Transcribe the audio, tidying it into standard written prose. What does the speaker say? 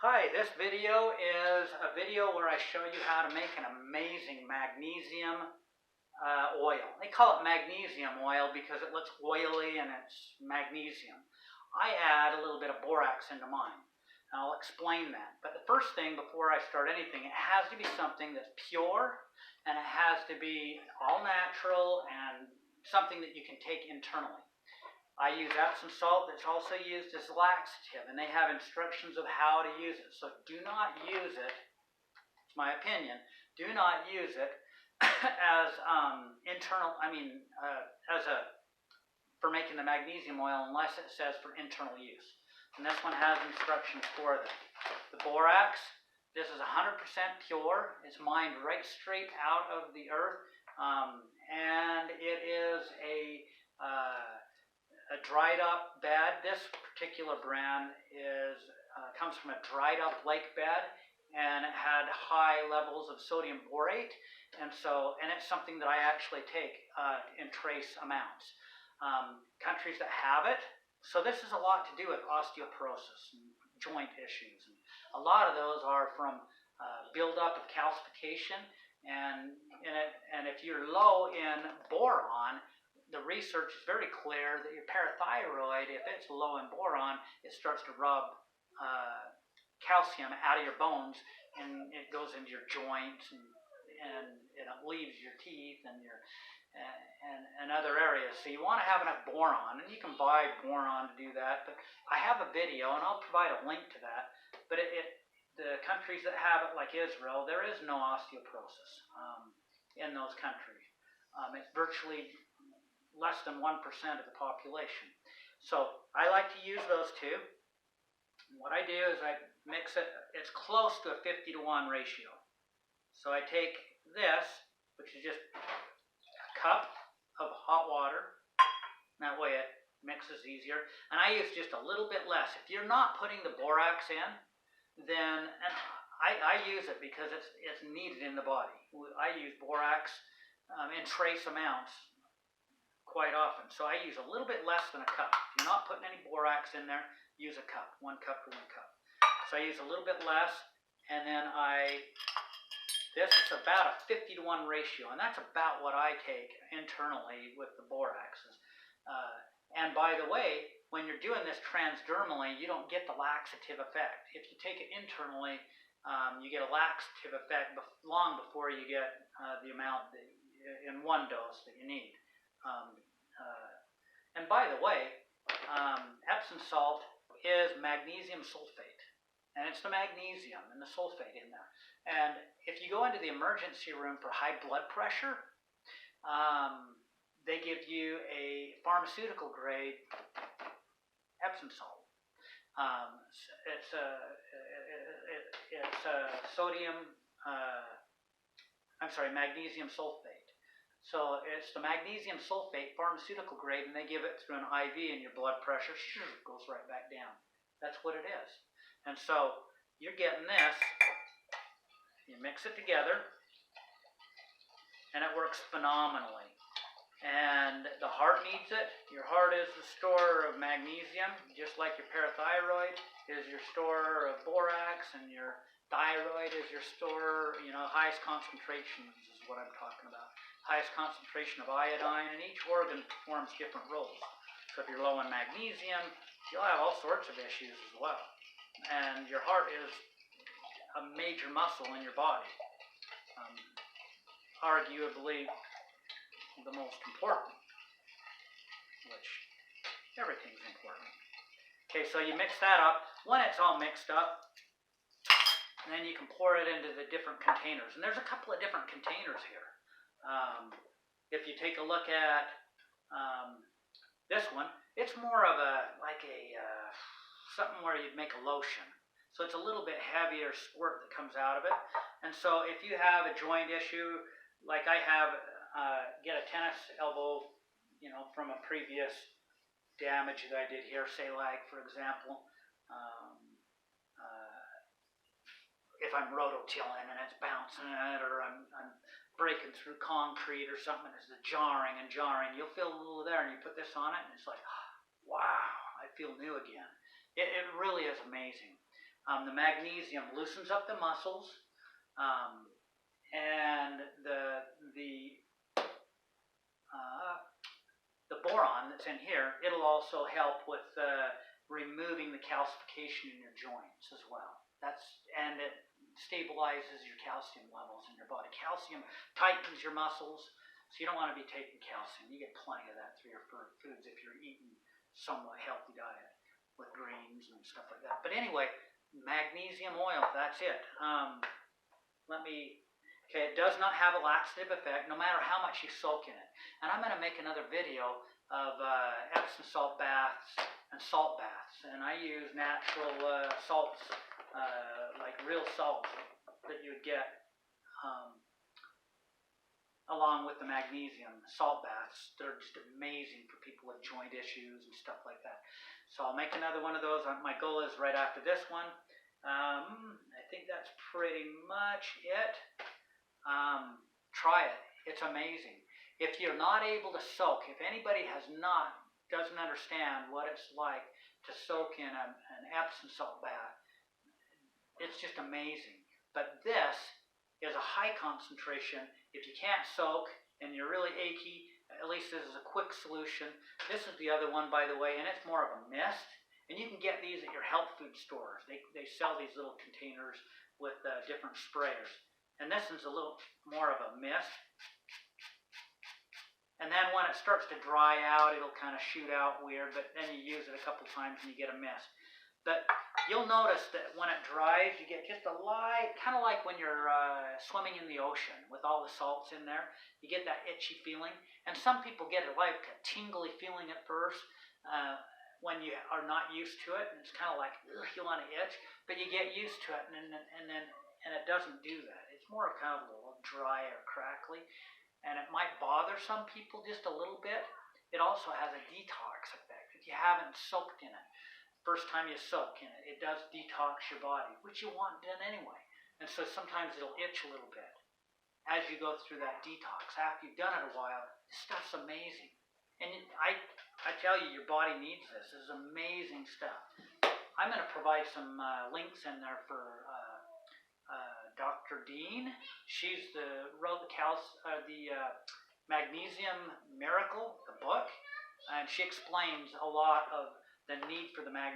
Hi, this video is a video where I show you how to make an amazing magnesium oil. They call it magnesium oil because it looks oily and it's magnesium. I add a little bit of borax into mine. And I'll explain that. But the first thing before I start anything, it has to be something that's pure and it has to be all natural and something that you can take internally. I use Epsom salt that's also used as laxative, and they have instructions of how to use it. So do not use it, it's my opinion, do not use it as for making the magnesium oil unless it says for internal use. And this one has instructions for that. The borax, this is 100% pure. It's mined right straight out of the earth, and it is a dried up bed. This particular brand comes from a dried up lake bed, and it had high levels of sodium borate, and it's something that I actually take in trace amounts. Countries that have it, so this is a lot to do with osteoporosis and joint issues, and a lot of those are from buildup of calcification, and if you're low in boron, the research is very clear that your parathyroid, if it's low in boron, it starts to rub calcium out of your bones, and it goes into your joints, and it leaves your teeth and other areas. So you want to have enough boron, and you can buy boron to do that. But I have a video, and I'll provide a link to that. But the countries that have it, like Israel, there is no osteoporosis in those countries. It's virtually less than 1% of the population. So I like to use those two. And what I do is I mix it, it's close to a 50-to-1 ratio. So I take this, which is just a cup of hot water, that way it mixes easier, and I use just a little bit less. If you're not putting the borax in, then, and I use it because it's needed in the body. I use borax in trace amounts quite often. So I use a little bit less than a cup. If you're not putting any borax in there, use a cup, 1 cup to 1 cup. So I use a little bit less, and then this is about a 50-to-1 ratio, and that's about what I take internally with the boraxes. And by the way, when you're doing this transdermally, you don't get the laxative effect. If you take it internally, you get a laxative effect long before you get the amount in one dose that you need. And by the way, Epsom salt is magnesium sulfate, and it's the magnesium and the sulfate in there. And if you go into the emergency room for high blood pressure, they give you a pharmaceutical grade Epsom salt. It's magnesium sulfate. So it's the magnesium sulfate pharmaceutical grade, and they give it through an IV, and your blood pressure goes right back down. That's what it is. And so you're getting this, you mix it together, and it works phenomenally. And the heart needs it. Your heart is the store of magnesium, just like your parathyroid is your store of borax, and your thyroid is your store, highest concentrations is what I'm talking about. Highest concentration of iodine, and each organ performs different roles. So if you're low in magnesium, you'll have all sorts of issues as well. And your heart is a major muscle in your body. Arguably the most important, which everything's important. Okay, so you mix that up. When it's all mixed up, then you can pour it into the different containers. And there's a couple of different containers here. If you take a look at this one, it's more of something where you'd make a lotion. So it's a little bit heavier squirt that comes out of it. And so if you have a joint issue, like I have, get a tennis elbow, from a previous damage that I did here, say like, for example, if I'm rototilling and it's bouncing it, or I'm breaking through concrete or something, it's jarring, you'll feel a little there, and you put this on it, and it's like, wow, I feel new again. It really is amazing. The magnesium loosens up the muscles, and the boron that's in here, it'll also help with removing the calcification in your joints as well. And it stabilizes your calcium levels in your body. Calcium tightens your muscles, so you don't want to be taking calcium. You get plenty of that through your foods if you're eating somewhat healthy diet with greens and stuff like that. But anyway, magnesium oil, that's it. Okay, it does not have a laxative effect no matter how much you soak in it. And I'm going to make another video of Epsom salt baths and salt baths. And I use natural salts, like real salt that you would get along with the magnesium salt baths. They're just amazing for people with joint issues and stuff like that. So I'll make another one of those. My goal is right after this one. I think that's pretty much it. Try it. It's amazing. If you're not able to soak, if anybody doesn't understand what it's like to soak in an Epsom salt bath, it's just amazing. But this is a high concentration. If you can't soak and you're really achy, at least this is a quick solution. This is the other one, by the way, and it's more of a mist. And you can get these at your health food stores. They sell these little containers with different sprayers. And this is a little more of a mist. And then when it starts to dry out, it'll kind of shoot out weird, but then you use it a couple times and you get a mist. But you'll notice that when it dries, you get just a light, kind of like when you're swimming in the ocean with all the salts in there. You get that itchy feeling. And some people get it like a tingly feeling at first when you are not used to it. And it's kind of like, ugh, you want to itch. But you get used to it, and it doesn't do that. It's more kind of a little dry or crackly. And it might bother some people just a little bit. It also has a detox effect. If you haven't soaked in it, first time you soak in it, it does detox your body, which you want done anyway. And so sometimes it'll itch a little bit as you go through that detox. After you've done it a while, this stuff's amazing. And I tell you, your body needs this. This is amazing stuff. I'm going to provide some links in there for Dr. Dean. She's wrote the Magnesium Miracle, the book, and she explains a lot of the need for the magnesium.